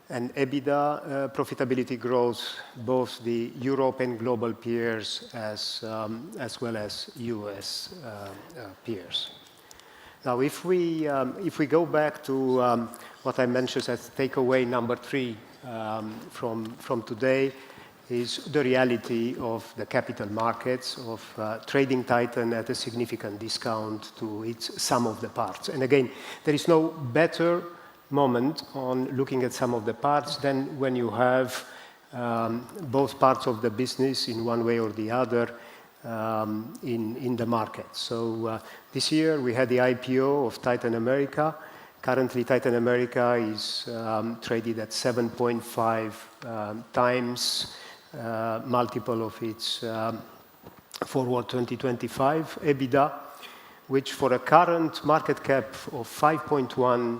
[SPEAKER 8] and EBITDA profitability growth, both the Europe and global peers as well as US peers. Now, if we go back to what I mentioned as takeaway number 3 from today, is the reality of the capital markets, of trading Titan at a significant discount to its sum of the parts. And again, there is no better moment on looking at sum of the parts than when you have both parts of the business in one way or the other in the market. So this year we had the IPO of Titan America. Currently, Titan America is traded at 7.5 times multiple of its forward 2025 EBITDA, which for a current market cap of 5.1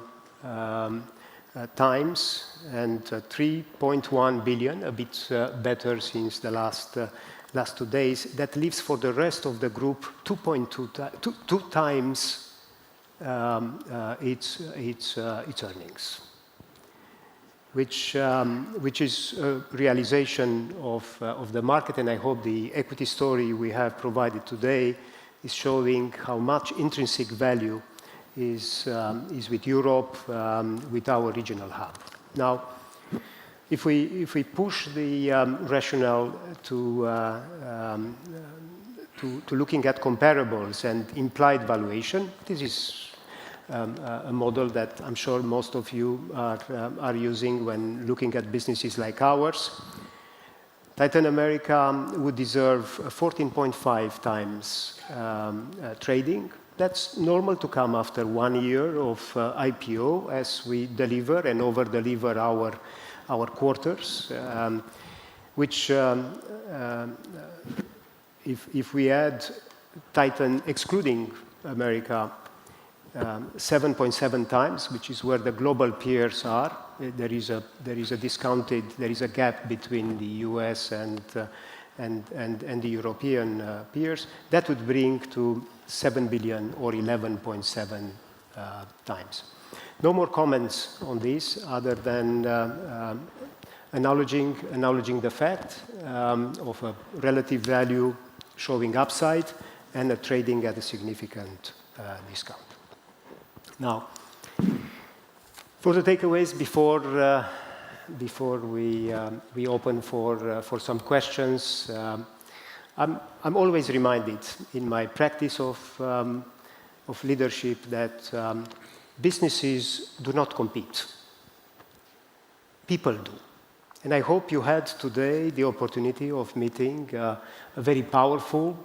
[SPEAKER 8] times and 3.1 billion, a bit better since the last 2 days, that leaves for the rest of the group 2.2 times its earnings, which is a realization of the market, and I hope the equity story we have provided today is showing how much intrinsic value is with Europe, with our regional hub. Now, if we push the rationale to looking at comparables and implied valuation, this is a model that I'm sure most of you are using when looking at businesses like ours. Titan America would deserve 14.5 times trading. That's normal to come after 1 year of IPO as we deliver and over-deliver our quarters, which if we add Titan excluding America, 7.7 times, which is where the global peers are. There is a gap between the US and the European peers. That would bring to 7 billion or 11.7 times. No more comments on this other than acknowledging the fact of a relative value showing upside and a trading at a significant discount. Now, for the takeaways before we open for some questions, I'm always reminded in my practice of leadership that businesses do not compete. People do. And I hope you had today the opportunity of meeting a very powerful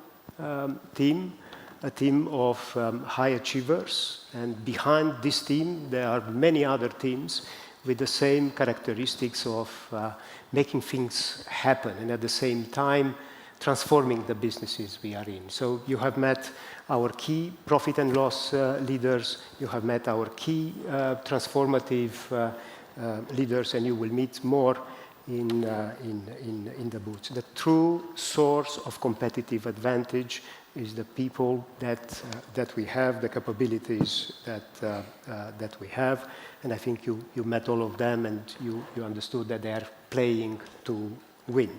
[SPEAKER 8] team, a team of high achievers. And behind this team, there are many other teams with the same characteristics of making things happen and at the same time transforming the businesses we are in. So you have met our key profit and loss leaders, you have met our key transformative leaders, and you will meet more in the booths. The true source of competitive advantage is the people that we have, the capabilities that we have, and I think you met all of them and you understood that they are playing to win.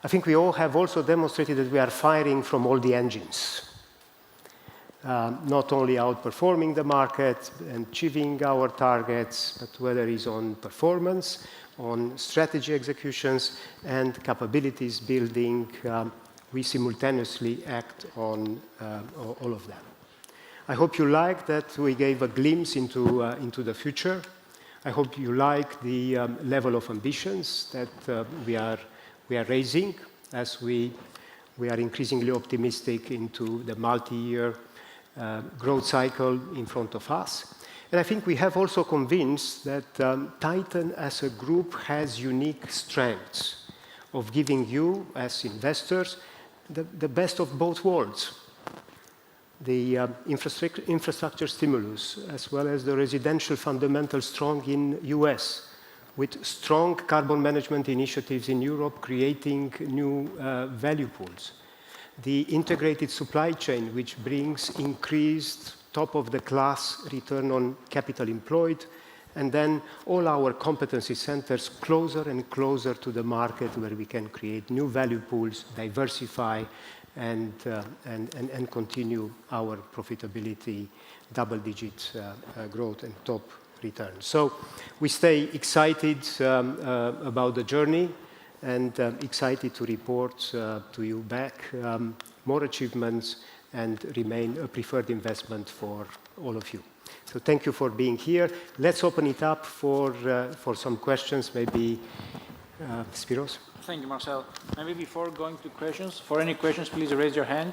[SPEAKER 8] I think we all have also demonstrated that we are firing from all the engines, not only outperforming the market and achieving our targets, but whether it's on performance, on strategy executions, and capabilities building, we simultaneously act on all of them. I hope you like that we gave a glimpse into the future. I hope you like the level of ambitions that we are raising as we are increasingly optimistic into the multi-year growth cycle in front of us. And I think we have also convinced that Titan as a group has unique strengths of giving you, as investors, the best of both worlds. The infrastructure stimulus, as well as the residential fundamentals strong in US, with strong carbon management initiatives in Europe creating new value pools. The integrated supply chain, which brings increased top-of-the-class return on capital employed, and then all our competency centers closer and closer to the market where we can create new value pools, diversify, and continue our profitability, double-digit growth and top returns. So we stay excited about the journey and excited to report to you back more achievements and remain a preferred investment for all of you. So thank you for being here. Let's open it up for some questions, maybe Spiros.
[SPEAKER 7] Thank you, Marcel. Maybe before going to questions, for any questions, please raise your hand.